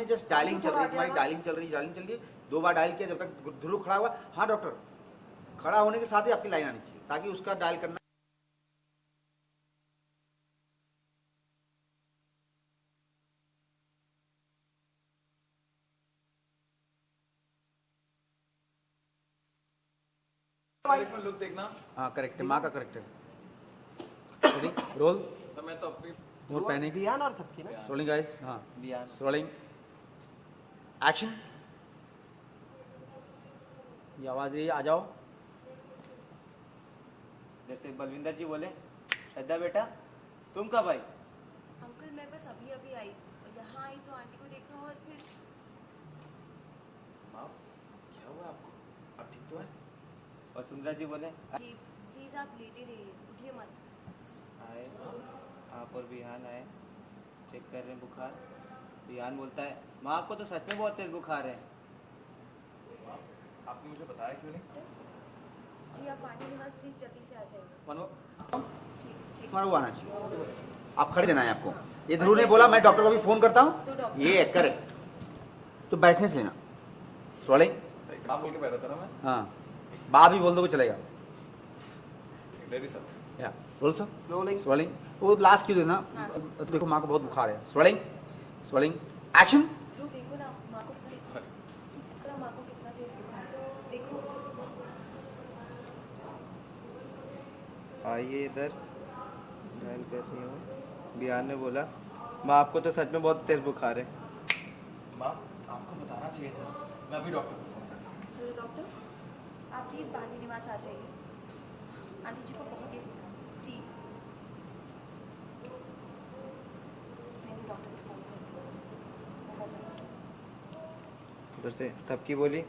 में just dialling चल रही है, तुम्हारी डायलिंग चल रही है। 2 बार डायल किया, जब तक ध्रुव खड़ा हुआ, हाँ डॉक्टर, खड़ा होने के साथ ही आपकी लाइन आनी चाहिए ताकि उसका डायल करना। लुक देखना। हाँ करेक्ट है, माँ का करेक्ट है। रोल तो मैं तो अपनी मोर पहने की बियान और सबकी ना रोलिंग गाइस। हाँ बियान रोलिंग एक्शन। ये आवाज रही है, आ जाओ। जैसे बलविंदर जी बोले, श्रद्धा बेटा तुम कब आई? अंकल मैं बस अभी अभी आई, यहाँ आई तो आंटी को देखा और फिर माँ क्या हुआ आपको? आप ठीक तो है? और सुंदरा जी बोले जी प्लीज आप लेटे रहिए, उठिए मत। आए आप और बिहान आए, चेक कर रहे हैं बुखार। बिहान बोलता है माँ आपको तो सच में बहुत तेज बुखार है। माँ आपने मुझे बताया क्यों नहीं? जी आप पार्टी निवास प्लीज जल्दी से आ जाइए। ठीक ठीक। तुम्हारा वो आना चाहिए, आप खड़े देना है आपको। ये ध्रुव ने बोला मैं डॉक्टर को भी फोन करता तो हूँ, डॉक्टर ये करेक्ट। तो बैठने से लेना रोलिंग। आप बोल के बैठा था ना मैं। हाँ बा भी बोल दो चलेगा। Ready sir. या रोल सर। रोलिंग वो लास्ट क्यों देना। देखो माँ को बहुत बुखार है। Rolling action. ध्रुव देखो ना माँ को कितना, माँ को कितना तेज बुखार है, देखो। आइए इधर, डायल कर रही हूँ। बिहान ने बोला माँ आपको तो सच में बहुत तेज बुखार है। माँ आपको बताना चाहिए था, मैं अभी डॉक्टर को फोन करता हूँ। हेलो डॉक्टर, आप प्लीज पार्टी निवास आ जाइए, आंटी जी को बहुत तेज बुखार है, प्लीज। मैंने डॉक्टर को फोन कर दिया, बहुत ज़्यादा। उधर से थपकी बोली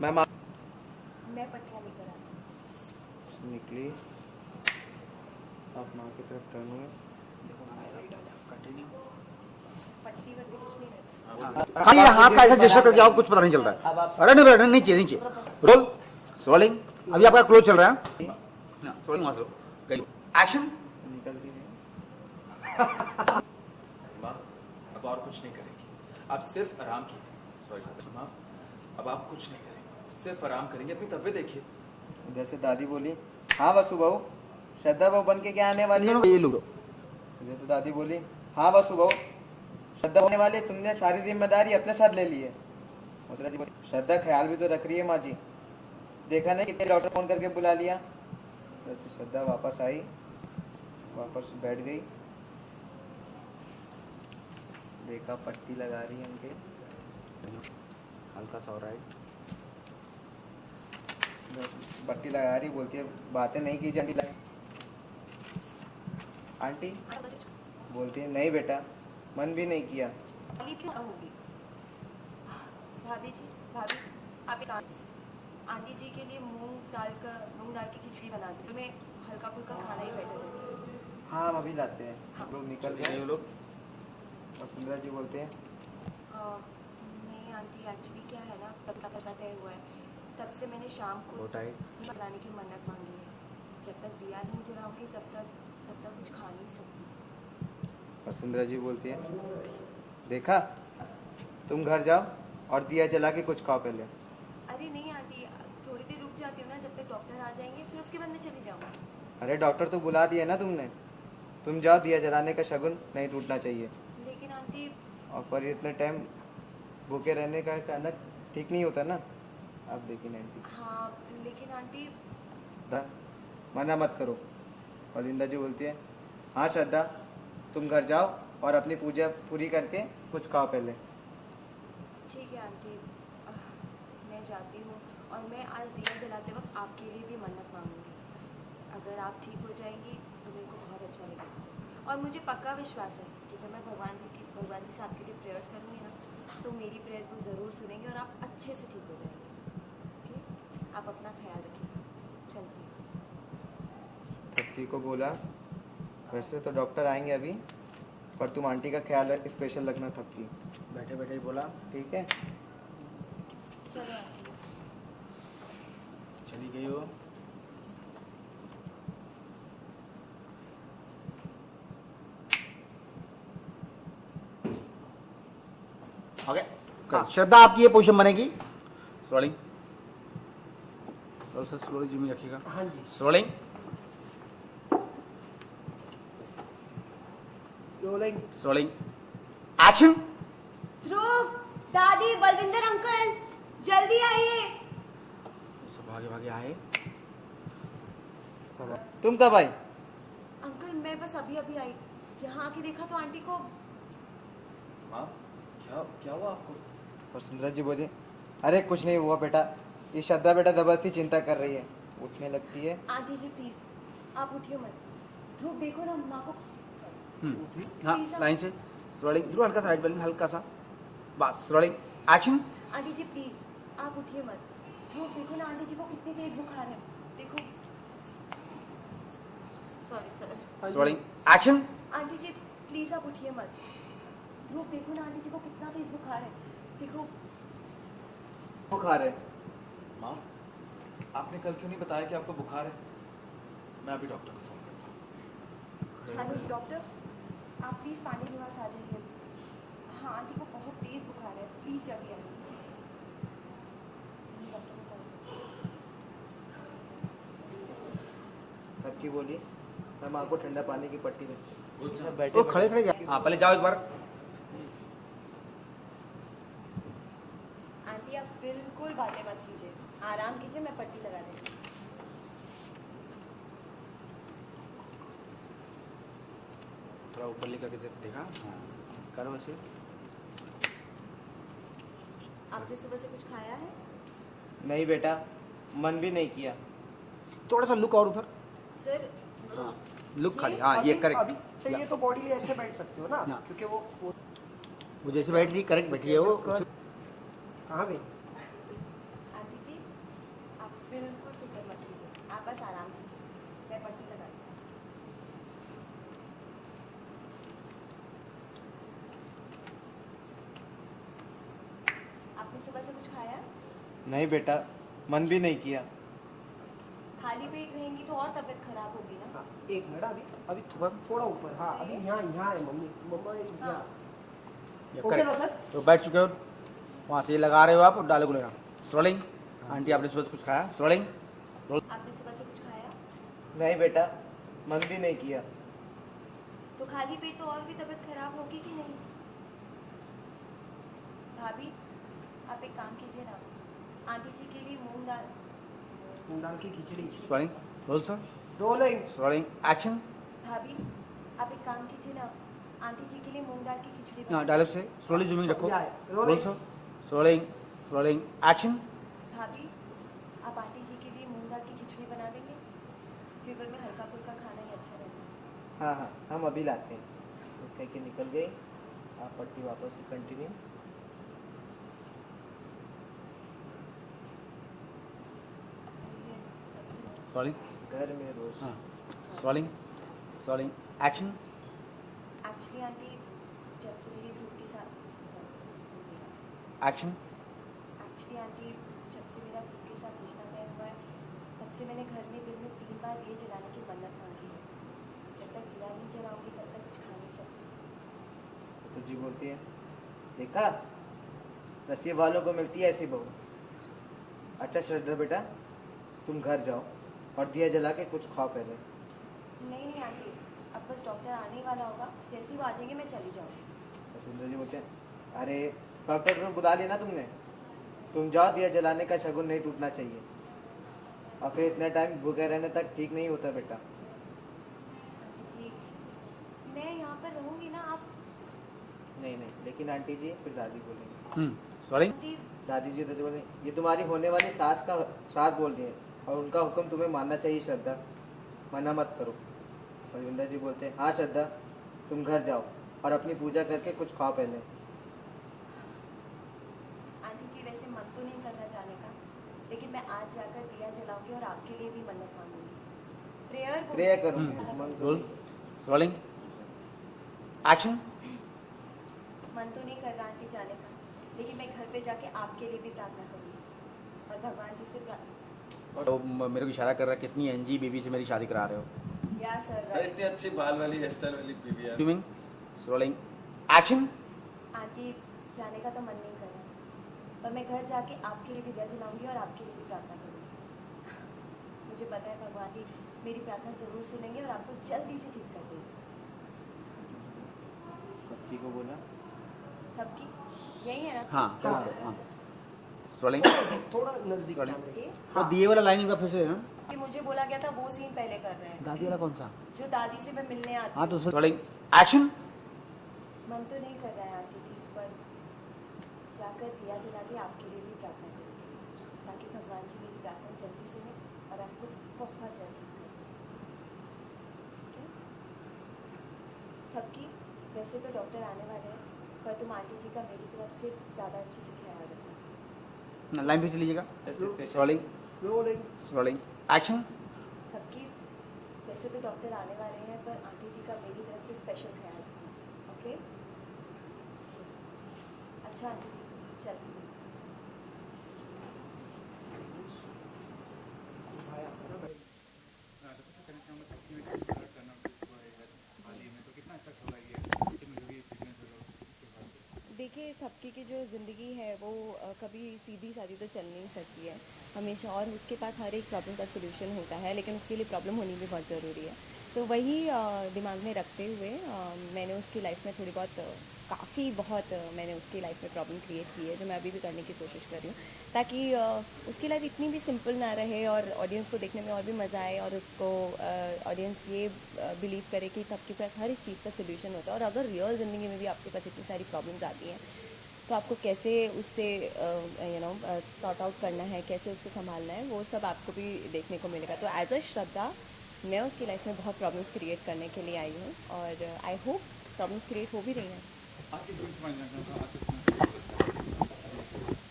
मैम मैं पट्टियाँ लेकर आती हूँ। निकली। आप माँ की तरफ टर्न हुए। पट्टी वट्टी कुछ नहीं रहती। हाँ ये हाथ का ऐसा जेस्चर करके आओ, कुछ पता नहीं चल रहा है। अरे नहीं चाहिए। रोलिंग अभी आपका क्लोज चल रहा है। रोलिंग वहां से गई एक्शन। निकल रही है। माँ अब और कुछ नहीं करेंगी, आप सिर्फ आराम कीजिए। सॉरी सर माँ, अब आप कुछ नहीं करेंगे, सिर्फ आराम करेंगे, अपनी तबीयत देखिए। उधर से दादी बोली हाँ वसु बहू, श्रद्धा बहू बन के क्या आने वाली है? ये लोग उधर से दादी बोली हाँ वसु बहू, श्रद्धा होने वाली, तुमने सारी जिम्मेदारी अपने साथ ले ली है। मथुरा जी बोली श्रद्धा ख्याल भी तो रख रही है माँ जी, देखा नहीं कितने डॉक्टर फोन करके बुला लिया। उधर से श्रद्धा वापस आई, वापस बैठ गई, देखा पट्टी लगा रही है उनके, हल्का सा हो रहा है। पट्टी लगा रही, बोलती है बातें नहीं कीजिए आंटी। आंटी बोलती है नहीं बेटा, मन भी नहीं किया। वाली क्यों होगी? भाभी जी, भाभी आप एक आंटी जी के लिए मूंग दाल की खिचड़ी बना दी, मैं हल्का फुल्का खाना ही बेटर रहता है। हाँ हम अभी लाते हैं। हाँ। लोग निकल गए लोग। और सुंदरा जी बोलते हैं नहीं आंटी, एक्चुअली क्या है ना, पता तय हुआ है, तब से मैंने शाम को जलाने की मन्नत मांगी है। जब तक दिया नहीं जलाऊंगी तब तक कुछ खा नहीं सकती। और सुंदरा जी बोलती है देखा, तुम घर जाओ और दिया जला के कुछ खाओ पहले। अरे नहीं आंटी, थोड़ी देर रुक जाती हूँ ना, जब तक डॉक्टर आ जाएंगे, फिर उसके बाद मैं चली जाऊँगी। अरे डॉक्टर तो बुला दिया ना तुमने, तुम जाओ, दिया जलाने का शगुन नहीं टूटना चाहिए। लेकिन आंटी और पर इतने टाइम भूखे रहने का अचानक ठीक नहीं होता ना। आप देखिए आंटी। हाँ लेकिन आंटी मना मत करो। बलविंदर जी बोलती है हाँ श्रद्धा, तुम घर जाओ और अपनी पूजा पूरी करके कुछ खाओ पहले। ठीक है आंटी, मैं जाती हूँ और मैं आज दिया जलाते वक्त आपके लिए भी मन्नत मांगूंगी। अगर आप ठीक हो जाएंगी तो मेरे को बहुत अच्छा लगेगा, और मुझे पक्का विश्वास है कि जब मैं भगवान जी से आपके लिए प्रेयर्स करूँगी ना, तो मेरी प्रेयर्स को ज़रूर सुनेंगे और आप अच्छे से ठीक हो जाएंगे। ओके, आप अपना ख्याल रखिए, चलती हूँ। थपकी को बोला वैसे तो डॉक्टर आएंगे अभी, पर तुम आंटी का ख्याल स्पेशल रखना थपकी। बैठे बैठे ही बोला ठीक है। चलो आंटी। चली गई हो। ओके श्रद्धा आपकी ये पोजीशन बनेगी रोलिंग सर स्लोली जिम्मी रखिएगा हाँ जी रोलिंग रोलिंग रोलिंग एक्शन ध्रुव, दादी, बलविंदर अंकल, जल्दी आइए। सब भागे भागे आए तुम कब आई? अंकल मैं बस अभी अभी आई, यहाँ आके देखा तो आंटी को। माँ क्या क्या हुआ आपको? वसुंधरा जी बोली, अरे कुछ नहीं हुआ बेटा, ये श्रद्धा बेटा जबरदस्ती चिंता कर रही है, उठने लगती है। आंटी जी प्लीज आप उठिए मत। ध्रुव देखो ना माँ को। हाँ लाइन से रोलिंग ध्रुव हल्का सा राइट बैलेंस हल्का सा बस rolling action aunty ji please आप उठिए मत। ध्रुव देखो ना आंटी जी को कितनी तेज बुखार है, देखो। Sorry sir. Rolling action aunty ji please आप उठिए मत। ध्रुव देखो ना आंटी जी को कितना तेज बुखार है, देखो। बुखार है? माँ आपने कल क्यों नहीं बताया कि आपको बुखार है? मैं अभी डॉक्टर को फोन करता हूँ। हेलो डॉक्टर, आप प्लीज पांडे निवास आ जाइए। हाँ आंटी को बहुत तेज बुखार है, प्लीज जल्दी आइए। डॉक्टर को कॉल। तब की बोली, मैं माँ को ठंडा पानी की पट्टी में अच्छा, बैठे खड़े खड़े हाँ पहले जाओ एक बार आंटी आप बिल्कुल बातें मत कीजिए, आराम कीजिए, मैं पट्टी लगा देती हूँ। थोड़ा ऊपर लेकर के देखा हाँ करो वैसे आपने सुबह से कुछ खाया है? नहीं बेटा, मन भी नहीं किया। थोड़ा सा लुक और उधर सर हाँ लुक खाली हाँ ये अभी करेक्ट चाहिए तो बॉडी ऐसे बैठ सकते हो ना, हाँ। क्योंकि वो वो जैसे बैठ रही करेक्ट बैठी है वो कहाँ गई? आंटी जी आप बिल्कुल फिक्र मत कीजिए, आप बस आराम कीजिए, मैं पट्टी लगा देती हूँ। आपने सुबह से कुछ खाया? नहीं बेटा, मन भी नहीं किया। खाली पेट रहेंगी तो और तबीयत खराब होगी ना। हाँ, एक मिनट अभी अभी थोड़ा ऊपर। हाँ अभी यहाँ यहाँ है मम्मी, मम्मा यहाँ। हाँ। ओके ना सर? तो बैठ चुके हो वहाँ से ये लगा रहे हो आप और डाले गुलेगा रोलिंग आंटी आपने सुबह से कुछ खाया रोलिंग आपने सुबह से कुछ खाया? नहीं बेटा, मन भी नहीं किया। तो खाली पेट तो और भी तबीयत खराब होगी कि नहीं? भाभी आप एक काम कीजिए ना, आंटी जी के लिए मूंग दाल। मूंग दाल की khichdi. Rolling roll sir rolling. Rolling action भाभी आप एक काम कीजिए ना, आंटी जी के लिए मूंग दाल की खिचड़ी हाँ बना। डायलॉग से स्लोली जूमिंग रखो role rolling. Sir rolling rolling action भाभी आप आंटी जी के लिए मूंग दाल की खिचड़ी बना देंगे? फीवर में हल्का फुल्का खाना ही अच्छा रहता है। हाँ हाँ, हम अभी लाते हैं। तो कह के निकल गई। आप पट्टी वापस से कंटिन्यू। रोलिंग घर में रोज हाँ rolling rolling action actually aunty जब से मेरी ध्रुव के साथ एक्शन एक्चुअली आंटी जब से मेरा ध्रुव के साथ रिश्ता तय हुआ है, तब से मैंने घर में दिन में 3 बार दिए जलाने की मन्नत मांगी है। जब तक दिया नहीं जलाऊंगी तब तक कुछ खा नहीं सकती। तो जी बोलती है, देखा नसीब वालों को मिलती है ऐसी बहू। अच्छा श्रद्धा बेटा, तुम घर जाओ और दिया जला के कुछ खाओ पहले। नहीं नहीं आंटी, अब बस डॉक्टर आने ही वाला होगा, जैसे ही वो आ जाएंगे मैं चली जाऊंगी। तो सुंदर जी बोलते हैं, अरे डॉक्टर को बुला लिया ना तुमने, तुम जाओ, दिया जलाने का शगुन नहीं टूटना चाहिए। और फिर इतना टाइम भूखे रहने तक ठीक नहीं होता बेटा। आंटी जी मैं यहाँ पर रहूंगी ना, आप नहीं नहीं, लेकिन आंटी जी फिर दादी बोलेंगी। रोलिंग आंटी दादी जी तो बोले, ये तुम्हारी होने वाली सास बोल रही है और उनका हुक्म तुम्हें मानना चाहिए श्रद्धा, मना मत करो। रविंदर जी बोलते हैं, हाँ श्रद्धा तुम घर जाओ और अपनी पूजा करके कुछ खाओ पहले। आंटी जी वैसे मन तो नहीं करना जाने का, लेकिन मैं आज जाकर दिया जलाऊंगी और आपके लिए भी मन्नत मांगूंगी। प्रेयर करो। रोल रोलिंग एक्शन मन तो नहीं कर रहा आंटी जाने का, लेकिन मैं घर पे जाके आपके लिए भी प्रार्थना करूंगी और भगवान जी से तो मेरे को इशारा कर रहा है कितनी एनजी बेबी से मेरी शादी करा रहे हो या सर सर इतनी अच्छी बाल वाली हेयर स्टाइल वाली बीवी है। जूमिंग रोलिंग एक्शन आंटी जाने का तो मन नहीं कर रहा, पर मैं घर जाके आपके लिए भी दिया जलाऊंगी और आपके लिए भी प्रार्थना करूंगी। मुझे पता है भगवान जी मेरी प्रार्थना ज़रूर सुनेंगे और आपको जल्दी से ठीक कर देंगे। बच्ची को बोला सबकी यही है ना? हाँ हाँ। हाँ रोलिंग। थोड़ा नजदीक Sorry. कैमरे के। वो दिए वाला लाइनिंग का फिर से है ना, कि मुझे बोला गया था वो सीन पहले कर रहे हैं दादी वाला कौन सा? जो दादी से मैं मिलने आती हाँ हूँ। तो रोलिंग एक्शन। मन तो नहीं कर रहा है आंटी जी, पर जाकर दिया जला के आपके लिए भी प्रार्थना करूँगी ताकि भगवान जी मेरी प्रार्थना जल्दी सुने और आपको बहुत जल्द ठीक करें। ठीक है? सबकी वैसे तो डॉक्टर आने वाले हैं, पर तुम आंटी जी का मेरी तरफ से ज़्यादा अच्छे से ख्याल रखना। लाइन फिर से लीजिएगा। Rolling rolling. Rolling action. सबकी वैसे तो डॉक्टर आने वाले हैं, पर आंटी जी का मेरी तरफ से स्पेशल ख्याल रखना। ओके? अच्छा आंटी जी चलती हूँ। भाई आपका ना भाई। देखिए थपकी की जो ज़िंदगी है वो कभी सीधी सादी तो चल नहीं सकती है हमेशा, और उसके पास हर एक प्रॉब्लम का सोल्यूशन होता है, लेकिन उसके लिए प्रॉब्लम होनी भी बहुत ज़रूरी है। तो वही दिमाग में रखते हुए मैंने उसकी लाइफ में थोड़ी बहुत काफ़ी बहुत मैंने उसकी लाइफ में प्रॉब्लम क्रिएट की है, जो मैं अभी भी करने की कोशिश कर रही हूँ, ताकि उसकी लाइफ इतनी भी सिंपल ना रहे और ऑडियंस को देखने में और भी मज़ा आए, और उसको ऑडियंस ये बिलीव करे कि सबके पास हर एक चीज़ का सोल्यूशन होता है, और अगर रियल ज़िंदगी में भी आपके पास इतनी सारी प्रॉब्लम्स आती हैं तो आपको कैसे उससे सॉर्ट आउट करना है, कैसे उसको संभालना है, वो सब आपको भी देखने को मिलेगा। तो एज अ श्रद्धा मैं उसकी लाइफ में बहुत प्रॉब्लम्स क्रिएट करने के लिए आई हूँ, और आई होप प्रॉब्लम्स क्रिएट हो भी रही हैं।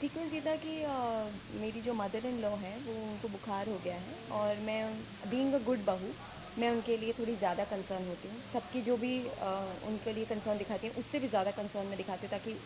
सीक्वेंस ये था कि मेरी जो मदर इन लॉ है वो उनको बुखार हो गया है, और मैं बीइंग अ गुड बहू मैं उनके लिए थोड़ी ज़्यादा कंसर्न होती हूँ। सबकी जो भी उनके लिए कंसर्न दिखाती हैं उससे भी ज़्यादा कंसर्न मैं दिखाती हूँ, ताकि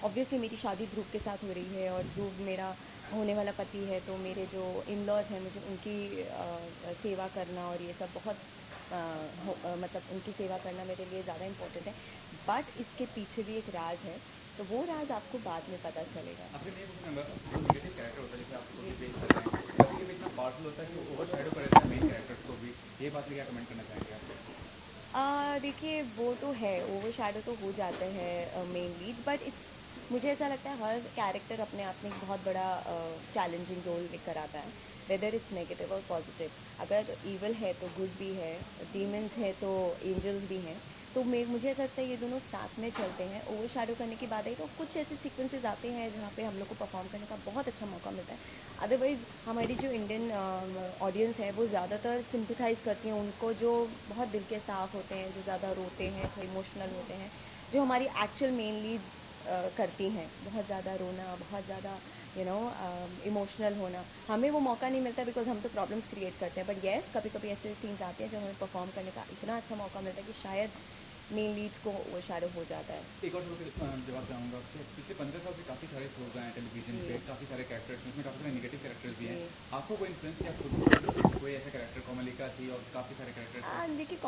ऑब्वियसली मेरी शादी ध्रुव के साथ हो रही है, और ध्रुव मेरा होने वाला पति है, तो मेरे जो इन लॉज हैं मुझे उनकी सेवा करना और ये सब बहुत मतलब उनकी सेवा करना मेरे लिए ज़्यादा इम्पोर्टेंट है। बट इसके पीछे भी एक राज है, तो वो राज आपको बाद में पता चलेगा। आपने नहीं पूछा जो नेगेटिव कैरेक्टर होता है जैसे आप उसको पेश कर रहे हैं, कभी कभी इतना पावरफुल होता है कि वो ओवरशैडो कर देता है मेन कैरेक्टर्स को भी, ये बात पे क्या कमेंट करना चाहेंगे आप? देखिए वो तो है, ओवर शैडो तो हो जाते हैं मेन लीड, बट मुझे ऐसा लगता है हर कैरेक्टर अपने आप में एक बहुत बड़ा चैलेंजिंग रोल लेकर आता है, वेदर इट्स नेगेटिव और पॉजिटिव। अगर ईवल है तो गुड भी है, डीमंस है तो एंजल्स भी हैं, तो मुझे ऐसा लगता है ये दोनों साथ में चलते हैं। ओवर शैडो करने की बात आई तो कुछ ऐसे सीक्वेंसेस आते हैं जहाँ पे हम लोग को परफॉर्म करने का बहुत अच्छा मौका मिलता है। अदरवाइज़ हमारी जो इंडियन ऑडियंस है वो ज़्यादातर सिंपथाइज़ करती हैं उनको जो बहुत दिल के साफ होते हैं, जो ज़्यादा रोते हैं, थोड़े इमोशनल होते हैं, जो हमारी एक्चुअल मेन लीड करती हैं, बहुत ज़्यादा रोना, बहुत ज़्यादा इमोशनल होना। हमें वो मौका नहीं मिलता बिकॉज हम तो प्रॉब्लम्स क्रिएट करते हैं, बट येस कभी कभी ऐसे सीन्स आते हैं जब हमें परफॉर्म करने का इतना अच्छा मौका मिलता है कि शायद मेन लीड्स को वो शैडो हो जाता है। एक और जवाब चाहूँगा आपसे, पिछले 15 साल से काफ़ी सारे शोज आए हैं टेलीविजन पे, काफ़ी सारे कैरेक्टर्स, उसमें काफ़ी सारे नेगेटिव कैरेक्टर्स भी हैं। आपको कोई इन्फ्लुएंस या खुद कोई ऐसा कैरेक्टर, कोमलिका थी और काफ़ी सारे कैरेक्टर्स? देखिए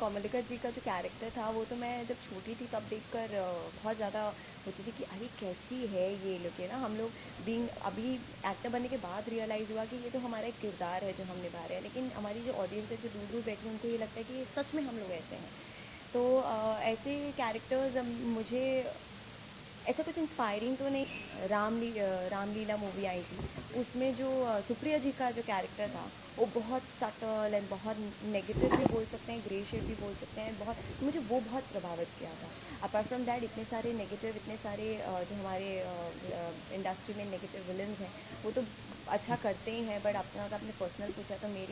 कोमलिका जी का जो कैरेक्टर था वो तो मैं जब छोटी थी तब देखकर बहुत ज़्यादा होती थी कि अरे कैसी है ये लोग, ना हम लोग बीइंग अभी एक्टर बनने के बाद रियलाइज़ हुआ कि ये तो हमारा एक किरदार है जो हम निभा रहे हैं, लेकिन हमारी जो ऑडियंस है जो दूर दूर बैठी है उनको ये लगता है कि सच में हम लोग ऐसे हैं। तो ऐसे कैरेक्टर्स मुझे ऐसा कुछ इंस्पायरिंग तो नहीं। रामलीला मूवी आई थी, उसमें जो सुप्रिया जी का जो कैरेक्टर था वो बहुत सटल एंड बहुत नेगेटिव भी बोल सकते हैं, ग्रे शेड भी बोल सकते हैं, बहुत मुझे वो बहुत प्रभावित किया था। अपार्ट फ्रॉम दैट इतने सारे नेगेटिव, इतने सारे जो हमारे इंडस्ट्री में नेगेटिव विलन्स हैं वो तो अच्छा करते ही हैं, बट अपना अगर आपने पर्सनल पूछा तो मेरी